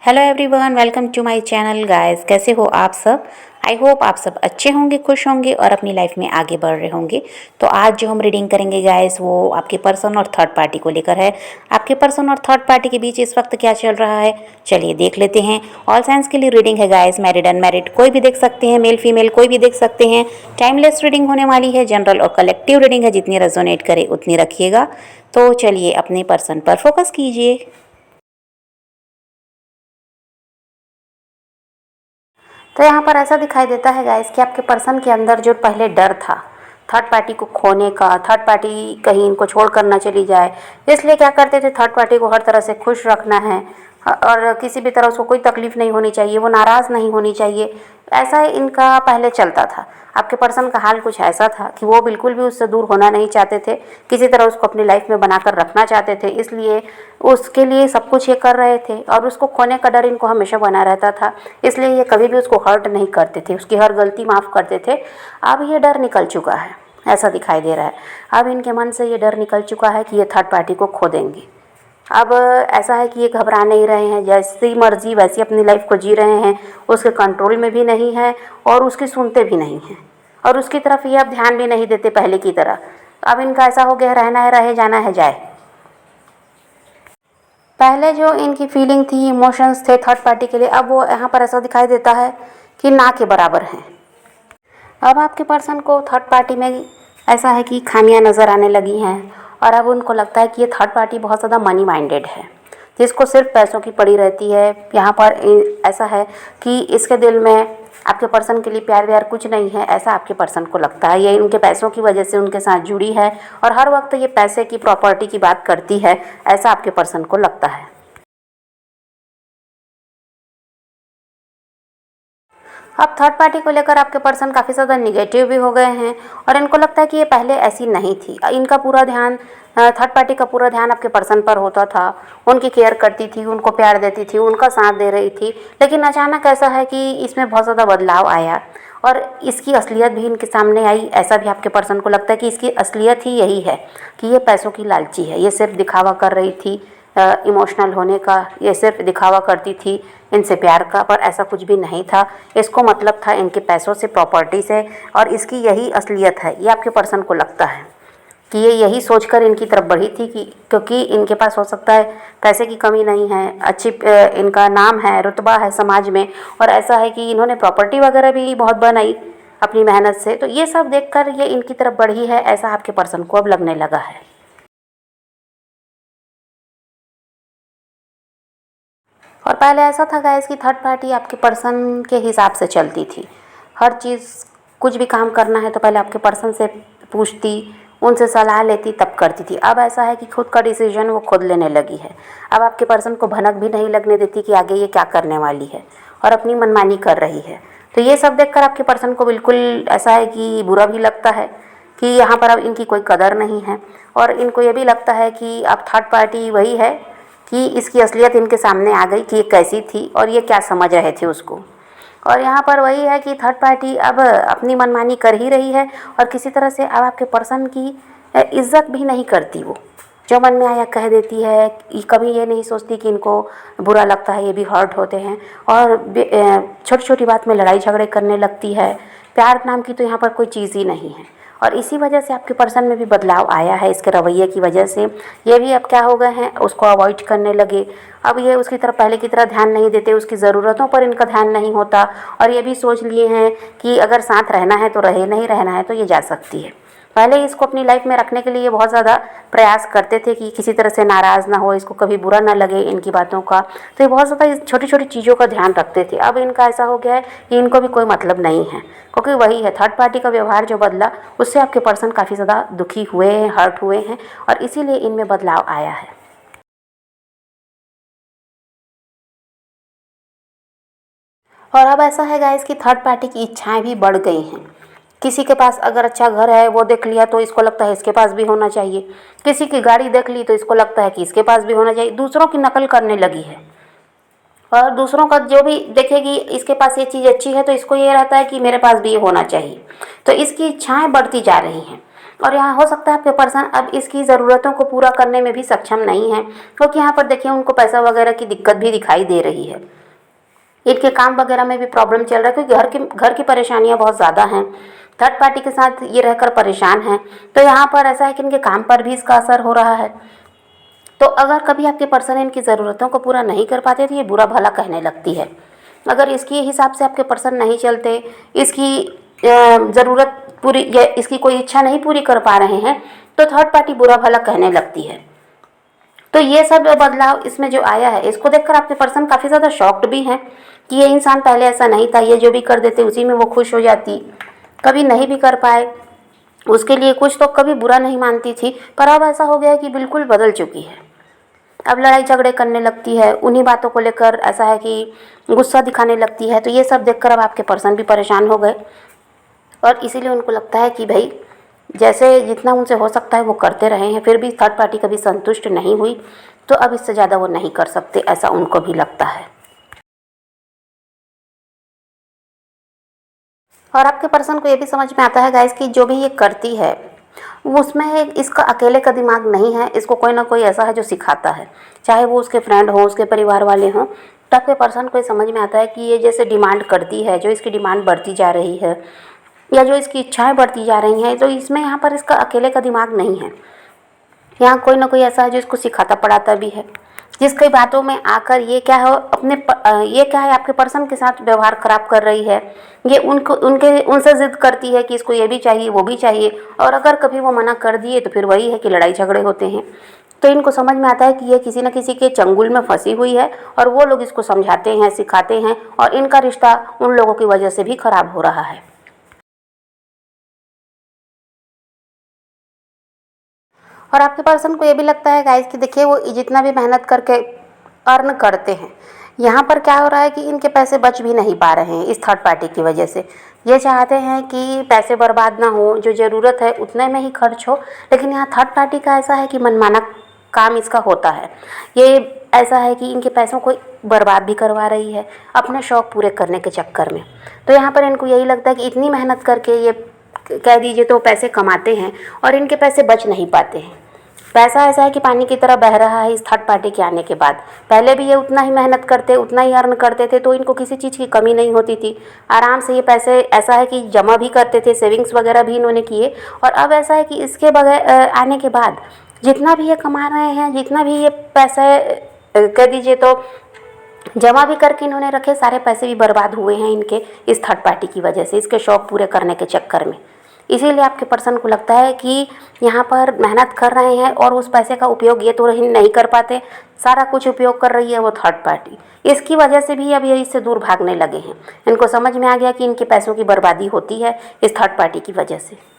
Hello everyone, welcome to my channel guys. कैसे हो आप सब? आई होप आप सब अच्छे होंगे, खुश होंगे और अपनी लाइफ में आगे बढ़ रहे होंगे। तो आज जो हम रीडिंग करेंगे गाइस, वो आपके पर्सन और थर्ड पार्टी को लेकर है। आपके पर्सन और थर्ड पार्टी के बीच इस वक्त क्या चल रहा है, चलिए देख लेते हैं। ऑल साइंस के लिए रीडिंग है गाइस, मैरिड अनमैरिड कोई भी देख सकते हैं, मेल फीमेल कोई भी देख सकते हैं। टाइमलेस रीडिंग होने वाली है, जनरल और कलेक्टिव रीडिंग है, जितनी रेजोनेट करे उतनी रखिएगा। तो चलिए अपने पर्सन पर फोकस कीजिए। तो यहाँ पर ऐसा दिखाई देता है गाइस कि आपके पर्सन के अंदर जो पहले डर था थर्ड पार्टी को खोने का, थर्ड पार्टी कहीं इनको छोड़ कर ना चली जाए, इसलिए क्या करते थे, थर्ड पार्टी को हर तरह से खुश रखना है और किसी भी तरह उसको कोई तकलीफ नहीं होनी चाहिए, वो नाराज़ नहीं होनी चाहिए। ऐसा इनका पहले चलता था। आपके पर्सन का हाल कुछ ऐसा था कि वो बिल्कुल भी उससे दूर होना नहीं चाहते थे, किसी तरह उसको अपनी लाइफ में बनाकर रखना चाहते थे, इसलिए उसके लिए सब कुछ ये कर रहे थे और उसको खोने का डर इनको हमेशा बना रहता था। इसलिए ये कभी भी उसको हर्ट नहीं करते थे, उसकी हर गलती माफ़ करते थे। अब ये डर निकल चुका है, ऐसा दिखाई दे रहा है। अब इनके मन से ये डर निकल चुका है कि ये थर्ड पार्टी को खो देंगे। अब ऐसा है कि ये घबरा नहीं रहे हैं, जैसी मर्जी वैसी अपनी लाइफ को जी रहे हैं, उसके कंट्रोल में भी नहीं है और उसकी सुनते भी नहीं हैं और उसकी तरफ ये अब ध्यान भी नहीं देते पहले की तरह। अब इनका ऐसा हो गया, रहना है रहे, जाना है जाए। पहले जो इनकी फीलिंग थी, इमोशंस थे थर्ड पार्टी के लिए, अब वो यहाँ पर ऐसा दिखाई देता है कि ना के बराबर हैं। अब आपके पर्सन को थर्ड पार्टी में ऐसा है कि खामियां नज़र आने लगी हैं और अब उनको लगता है कि ये थर्ड पार्टी बहुत ज़्यादा मनी माइंडेड है, जिसको सिर्फ पैसों की पड़ी रहती है। यहाँ पर ऐसा है कि इसके दिल में आपके पर्सन के लिए प्यार व्यार कुछ नहीं है, ऐसा आपके पर्सन को लगता है। ये इनके पैसों की वजह से उनके साथ जुड़ी है और हर वक्त ये पैसे की, प्रॉपर्टी की बात करती है, ऐसा आपके पर्सन को लगता है। अब थर्ड पार्टी को लेकर आपके पर्सन काफ़ी ज़्यादा निगेटिव भी हो गए हैं और इनको लगता है कि ये पहले ऐसी नहीं थी। इनका पूरा ध्यान, थर्ड पार्टी का पूरा ध्यान आपके पर्सन पर होता था, उनकी केयर करती थी, उनको प्यार देती थी, उनका साथ दे रही थी। लेकिन अचानक ऐसा है कि इसमें बहुत ज़्यादा बदलाव आया और इसकी असलियत भी इनके सामने आई। ऐसा भी आपके पर्सन को लगता है कि इसकी असलियत ही यही है कि ये पैसों की लालची है, ये सिर्फ दिखावा कर रही थी इमोशनल होने का, ये सिर्फ दिखावा करती थी इनसे प्यार का, पर ऐसा कुछ भी नहीं था। इसको मतलब था इनके पैसों से, प्रॉपर्टी से, और इसकी यही असलियत है। ये आपके पर्सन को लगता है कि ये यही सोचकर इनकी तरफ बढ़ी थी कि क्योंकि इनके पास हो सकता है पैसे की कमी नहीं है, अच्छी इनका नाम है, रुतबा है समाज में, और ऐसा है कि इन्होंने प्रॉपर्टी वगैरह भी बहुत बनाई अपनी मेहनत से। तो ये सब देखकर ये इनकी तरफ बढ़ी है, ऐसा आपके पर्सन को अब लगने लगा है। और पहले ऐसा था गाइस कि थर्ड पार्टी आपके पर्सन के हिसाब से चलती थी। हर चीज़, कुछ भी काम करना है तो पहले आपके पर्सन से पूछती, उनसे सलाह लेती, तब करती थी। अब ऐसा है कि खुद का डिसीजन वो खुद लेने लगी है। अब आपके पर्सन को भनक भी नहीं लगने देती कि आगे ये क्या करने वाली है और अपनी मनमानी कर रही है। तो ये सब देखकर आपके पर्सन को बिल्कुल ऐसा है कि बुरा भी लगता है कि यहाँ पर अब इनकी कोई कदर नहीं है और इनको ये भी लगता है कि अब थर्ड पार्टी वही है कि इसकी असलियत इनके सामने आ गई कि ये कैसी थी और ये क्या समझ रहे थे उसको। और यहाँ पर वही है कि थर्ड पार्टी अब अपनी मनमानी कर ही रही है और किसी तरह से अब आपके पर्सन की इज्जत भी नहीं करती। वो जो मन में आया कह देती है, कभी ये नहीं सोचती कि इनको बुरा लगता है, ये भी हर्ट होते हैं और छोटी छोटी बात में लड़ाई झगड़े करने लगती है। प्यार नाम की तो यहाँ पर कोई चीज़ ही नहीं है और इसी वजह से आपके पर्सन में भी बदलाव आया है। इसके रवैये की वजह से ये भी अब क्या हो गए हैं, उसको अवॉइड करने लगे। अब ये उसकी तरफ पहले की तरह ध्यान नहीं देते, उसकी ज़रूरतों पर इनका ध्यान नहीं होता और ये भी सोच लिए हैं कि अगर साथ रहना है तो रहे, नहीं रहना है तो ये जा सकती है। पहले इसको अपनी लाइफ में रखने के लिए बहुत ज़्यादा प्रयास करते थे कि किसी तरह से नाराज़ ना हो, इसको कभी बुरा ना लगे इनकी बातों का। तो ये बहुत ज़्यादा छोटी छोटी चीज़ों का ध्यान रखते थे। अब इनका ऐसा हो गया है कि इनको भी कोई मतलब नहीं है, क्योंकि वही है थर्ड पार्टी का व्यवहार जो बदला, उससे आपके पर्सन काफ़ी ज़्यादा दुखी हुए हैं, हर्ट हुए हैं और इसीलिए इनमें बदलाव आया है। और अब ऐसा है गाइस कि थर्ड पार्टी की इच्छाएं भी बढ़ गई हैं। किसी के पास अगर अच्छा घर है वो देख लिया तो इसको लगता है इसके पास भी होना चाहिए, किसी की गाड़ी देख ली तो इसको लगता है कि इसके पास भी होना चाहिए। दूसरों की नकल करने लगी है और दूसरों का जो भी देखेगी, इसके पास ये चीज़ अच्छी है तो इसको ये रहता है कि मेरे पास भी ये होना चाहिए। तो इसकी इच्छाएं बढ़ती जा रही हैं और यहाँ हो सकता है आपके पर्सन अब इसकी ज़रूरतों को पूरा करने में भी सक्षम नहीं है, क्योंकि यहाँ पर देखिए उनको पैसा वगैरह की दिक्कत भी दिखाई दे रही है। इनके काम वगैरह में भी प्रॉब्लम चल रहा है, क्योंकि घर की परेशानियाँ बहुत ज़्यादा हैं, थर्ड पार्टी के साथ ये रहकर परेशान हैं। तो यहाँ पर ऐसा है कि इनके काम पर भी इसका असर हो रहा है। तो अगर कभी आपके पर्सन इनकी ज़रूरतों को पूरा नहीं कर पाते तो ये बुरा भला कहने लगती है। अगर इसके हिसाब से आपके पर्सन नहीं चलते, इसकी ज़रूरत पूरी या इसकी कोई इच्छा नहीं पूरी कर पा रहे हैं, तो थर्ड पार्टी बुरा भला कहने लगती है। तो ये सब बदलाव इसमें जो आया है, इसको देखकर आपके पर्सन काफ़ी ज़्यादा शॉक्ड भी हैं कि ये इंसान पहले ऐसा नहीं था, ये जो भी कर देते उसी में वो खुश हो जाती, कभी नहीं भी कर पाए उसके लिए कुछ तो कभी बुरा नहीं मानती थी, पर अब ऐसा हो गया है कि बिल्कुल बदल चुकी है। अब लड़ाई झगड़े करने लगती है, उन्हीं बातों को लेकर ऐसा है कि गुस्सा दिखाने लगती है। तो ये सब देखकर अब आपके पर्सन भी परेशान हो गए, और इसीलिए उनको लगता है कि भाई जैसे जितना उनसे हो सकता है वो करते रहे हैं, फिर भी थर्ड पार्टी कभी संतुष्ट नहीं हुई, तो अब इससे ज़्यादा वो नहीं कर सकते, ऐसा उनको भी लगता है। और आपके पर्सन को ये भी समझ में आता है गाइस कि जो भी ये करती है वो उसमें इसका अकेले का दिमाग नहीं है, इसको कोई ना कोई ऐसा है जो सिखाता है, चाहे वो उसके फ्रेंड हो, उसके परिवार वाले हों। तो आपके पर्सन को ये समझ में आता है कि ये जैसे डिमांड करती है, जो इसकी डिमांड बढ़ती जा रही है या जो इसकी इच्छाएं बढ़ती जा रही हैं, तो इसमें यहाँ पर इसका अकेले का दिमाग नहीं है, यहाँ कोई ना कोई ऐसा है जो इसको सिखाता पढ़ाता भी है, जिसकी बातों में आकर ये क्या है ये क्या है आपके पर्सन के साथ व्यवहार खराब कर रही है। ये उनसे ज़िद करती है कि इसको ये भी चाहिए वो भी चाहिए, और अगर कभी वो मना कर दिए तो फिर वही है कि लड़ाई झगड़े होते हैं। तो इनको समझ में आता है कि ये किसी न किसी के चंगुल में फंसी हुई है, और वो लोग इसको समझाते हैं, सिखाते हैं, और इनका रिश्ता उन लोगों की वजह से भी खराब हो रहा है। और आपके पर्सन को ये भी लगता है गाइस कि देखिए वो जितना भी मेहनत करके अर्न करते हैं, यहाँ पर क्या हो रहा है कि इनके पैसे बच भी नहीं पा रहे हैं इस थर्ड पार्टी की वजह से। ये चाहते हैं कि पैसे बर्बाद ना हो, जो ज़रूरत है उतने में ही खर्च हो, लेकिन यहाँ थर्ड पार्टी का ऐसा है कि मनमाना काम इसका होता है। ये ऐसा है कि इनके पैसों को बर्बाद भी करवा रही है अपने शौक़ पूरे करने के चक्कर में। तो यहाँ पर इनको यही लगता है कि इतनी मेहनत करके ये कह दीजिए तो पैसे कमाते हैं और इनके पैसे बच नहीं पाते हैं। पैसा ऐसा है कि पानी की तरह बह रहा है इस थर्ड पार्टी के आने के बाद। पहले भी ये उतना ही मेहनत करते, उतना ही अर्न करते थे, तो इनको किसी चीज़ की कमी नहीं होती थी। आराम से ये पैसे ऐसा है कि जमा भी करते थे, सेविंग्स वगैरह भी इन्होंने किए। और अब ऐसा है कि इसके बगैर आने के बाद जितना भी ये कमा रहे हैं, जितना भी ये पैसे कह दीजिए तो जमा भी करके इन्होंने रखे, सारे पैसे भी बर्बाद हुए हैं इनके इस थर्ड पार्टी की वजह से, इसके शौक़ पूरे करने के चक्कर में। इसीलिए आपके पर्सन को लगता है कि यहाँ पर मेहनत कर रहे हैं और उस पैसे का उपयोग ये तो नहीं कर पाते, सारा कुछ उपयोग कर रही है वो थर्ड पार्टी। इसकी वजह से भी अब ये इससे दूर भागने लगे हैं। इनको समझ में आ गया कि इनके पैसों की बर्बादी होती है इस थर्ड पार्टी की वजह से।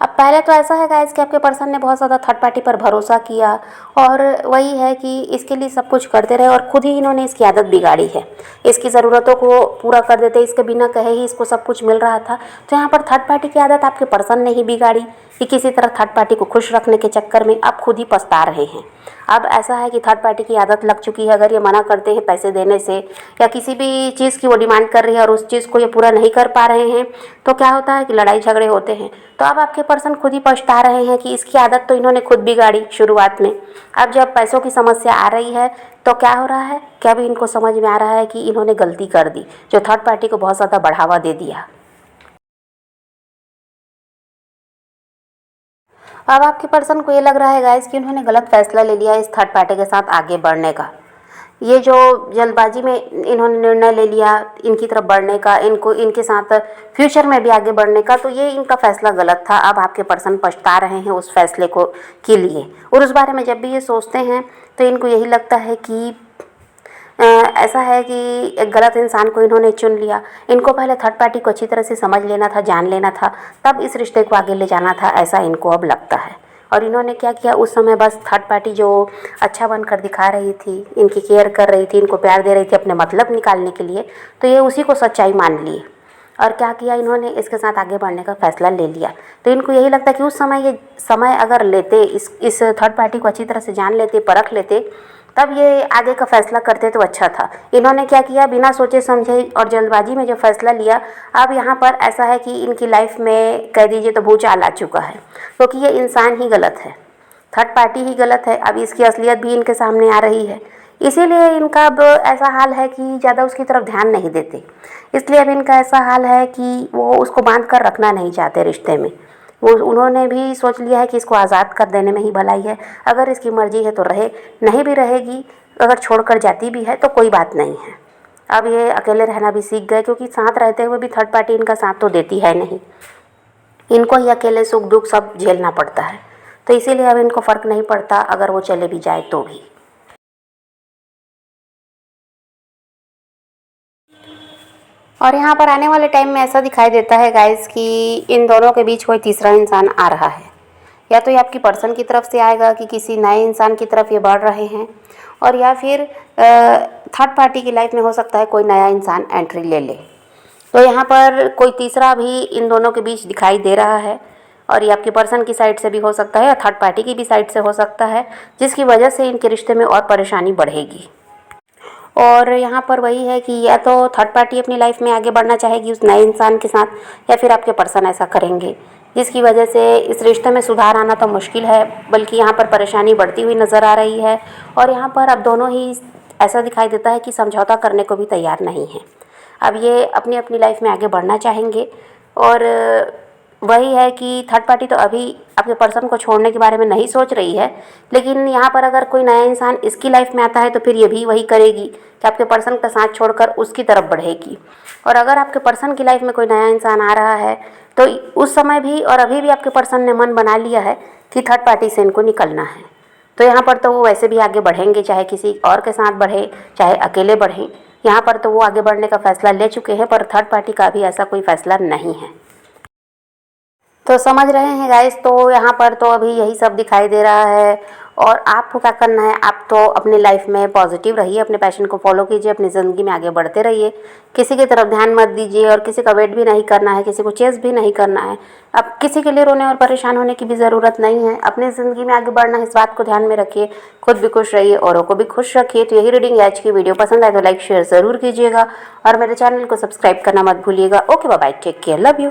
अब पहले तो ऐसा है गाइस कि आपके पर्सन ने बहुत ज़्यादा थर्ड पार्टी पर भरोसा किया, और वही है कि इसके लिए सब कुछ करते रहे, और खुद ही इन्होंने इसकी आदत बिगाड़ी है। इसकी ज़रूरतों को पूरा कर देते, इसके बिना कहे ही इसको सब कुछ मिल रहा था। तो यहाँ पर थर्ड पार्टी की आदत आपके पर्सन ने ही बिगाड़ी कि किसी तरह थर्ड पार्टी को खुश रखने के चक्कर में आप खुद ही पछता रहे हैं। अब ऐसा है कि थर्ड पार्टी की आदत लग चुकी है। अगर ये मना करते हैं पैसे देने से, या किसी भी चीज़ की वो डिमांड कर रही है और उस चीज़ को ये पूरा नहीं कर पा रहे हैं, तो क्या होता है कि लड़ाई झगड़े होते हैं। तो अब आपके पर्सन खुद ही पछता रहे हैं कि इसकी आदत तो इन्होंने खुद बिगाड़ी शुरुआत में। अब जब पैसों की समस्या आ रही है तो क्या हो रहा है कि अभी इनको समझ में आ रहा है कि इन्होंने गलती कर दी, जो थर्ड पार्टी को बहुत ज़्यादा बढ़ावा दे दिया। अब आपके पर्सन को ये लग रहा है गाइस कि उन्होंने गलत फैसला ले लिया इस थर्ड पार्टी के साथ आगे बढ़ने का। ये जो जल्दबाजी में इन्होंने निर्णय ले लिया इनकी तरफ बढ़ने का, इनको इनके साथ फ्यूचर में भी आगे बढ़ने का, तो ये इनका फैसला गलत था। अब आपके पर्सन पछता रहे हैं उस फैसले को के लिए, और उस बारे में जब भी ये सोचते हैं तो इनको यही लगता है कि ऐसा है कि एक गलत इंसान को इन्होंने चुन लिया। इनको पहले थर्ड पार्टी को अच्छी तरह से समझ लेना था, जान लेना था, तब इस रिश्ते को आगे ले जाना था, ऐसा इनको अब लगता है। और इन्होंने क्या किया उस समय, बस थर्ड पार्टी जो अच्छा बनकर दिखा रही थी, इनकी केयर कर रही थी, इनको प्यार दे रही थी अपने मतलब निकालने के लिए, तो ये उसी को सच्चाई मान लिए। और क्या किया इन्होंने, इसके साथ आगे बढ़ने का फैसला ले लिया। तो इनको यही लगता है कि उस समय ये समय अगर लेते, इस थर्ड पार्टी को अच्छी तरह से जान लेते, परख लेते, तब ये आगे का फैसला करते तो अच्छा था। इन्होंने क्या किया, बिना सोचे समझे और जल्दबाजी में जो फैसला लिया, अब यहाँ पर ऐसा है कि इनकी लाइफ में कह दीजिए तो भूचाल आ चुका है, क्योंकि ये इंसान ही गलत है, थर्ड पार्टी ही गलत है। अब इसकी असलियत भी इनके सामने आ रही है, इसीलिए इनका अब ऐसा हाल है कि ज़्यादा उसकी तरफ ध्यान नहीं देते। इसलिए अब इनका ऐसा हाल है कि वो उसको बांध कर रखना नहीं चाहते रिश्ते में। वो उन्होंने भी सोच लिया है कि इसको आज़ाद कर देने में ही भलाई है। अगर इसकी मर्ज़ी है तो रहे, नहीं भी रहेगी, अगर छोड़कर जाती भी है तो कोई बात नहीं है। अब ये अकेले रहना भी सीख गए, क्योंकि साथ रहते हुए भी थर्ड पार्टी इनका साथ तो देती है नहीं, इनको ही अकेले सुख दुख सब झेलना पड़ता है। तो इसीलिए अब इनको फ़र्क नहीं पड़ता अगर वो चले भी जाए तो भी। और यहाँ पर आने वाले टाइम में ऐसा दिखाई देता है गाइस कि इन दोनों के बीच कोई तीसरा इंसान आ रहा है। या तो ये आपकी पर्सन की तरफ से आएगा कि किसी नए इंसान की तरफ ये बढ़ रहे हैं, और या फिर थर्ड पार्टी की लाइफ में हो सकता है कोई नया इंसान एंट्री ले ले। तो यहाँ पर कोई तीसरा भी इन दोनों के बीच दिखाई दे रहा है, और ये आपकी पर्सन की साइड से भी हो सकता है और थर्ड पार्टी की भी साइड से हो सकता है, जिसकी वजह से इनके रिश्ते में और परेशानी बढ़ेगी। और यहाँ पर वही है कि या तो थर्ड पार्टी अपनी लाइफ में आगे बढ़ना चाहेगी उस नए इंसान के साथ, या फिर आपके पर्सन ऐसा करेंगे, जिसकी वजह से इस रिश्ते में सुधार आना तो मुश्किल है, बल्कि यहाँ पर परेशानी बढ़ती हुई नज़र आ रही है। और यहाँ पर अब दोनों ही ऐसा दिखाई देता है कि समझौता करने को भी तैयार नहीं है। अब ये अपनी अपनी लाइफ में आगे बढ़ना चाहेंगे, और वही है कि थर्ड पार्टी तो अभी आपके पर्सन को छोड़ने के बारे में नहीं सोच रही है, लेकिन यहाँ पर अगर कोई नया इंसान इसकी लाइफ में आता है तो फिर ये भी वही करेगी कि आपके पर्सन का साथ छोड़कर उसकी तरफ बढ़ेगी। और अगर आपके पर्सन की लाइफ में कोई नया इंसान आ रहा है तो उस समय भी और अभी भी आपके पर्सन ने मन बना लिया है कि थर्ड पार्टी से इनको निकलना है, तो यहाँ पर तो वो वैसे भी आगे बढ़ेंगे, चाहे किसी और के साथ बढ़े चाहे अकेले बढ़ें। यहाँ पर तो वो आगे बढ़ने का फैसला ले चुके हैं, पर थर्ड पार्टी का भी ऐसा कोई फैसला नहीं है। तो समझ रहे हैं गाइस, तो यहाँ पर तो अभी यही सब दिखाई दे रहा है। और आपको क्या करना है, आप तो अपनी लाइफ में पॉजिटिव रहिए, अपने पैशन को फॉलो कीजिए, अपनी ज़िंदगी में आगे बढ़ते रहिए, किसी की तरफ ध्यान मत दीजिए, और किसी का वेट भी नहीं करना है, किसी को चेस भी नहीं करना है। अब किसी के लिए रोने और परेशान होने की भी ज़रूरत नहीं है, अपनी ज़िंदगी में आगे बढ़ना है, इस बात को ध्यान में रखिए, खुद भी खुश रहिए, औरों को भी खुश रखिए। तो यही रीडिंग आज की वीडियो पसंद आए तो लाइक शेयर ज़रूर कीजिएगा, और मेरे चैनल को सब्सक्राइब करना मत भूलिएगा। Okay bye, take care, love you.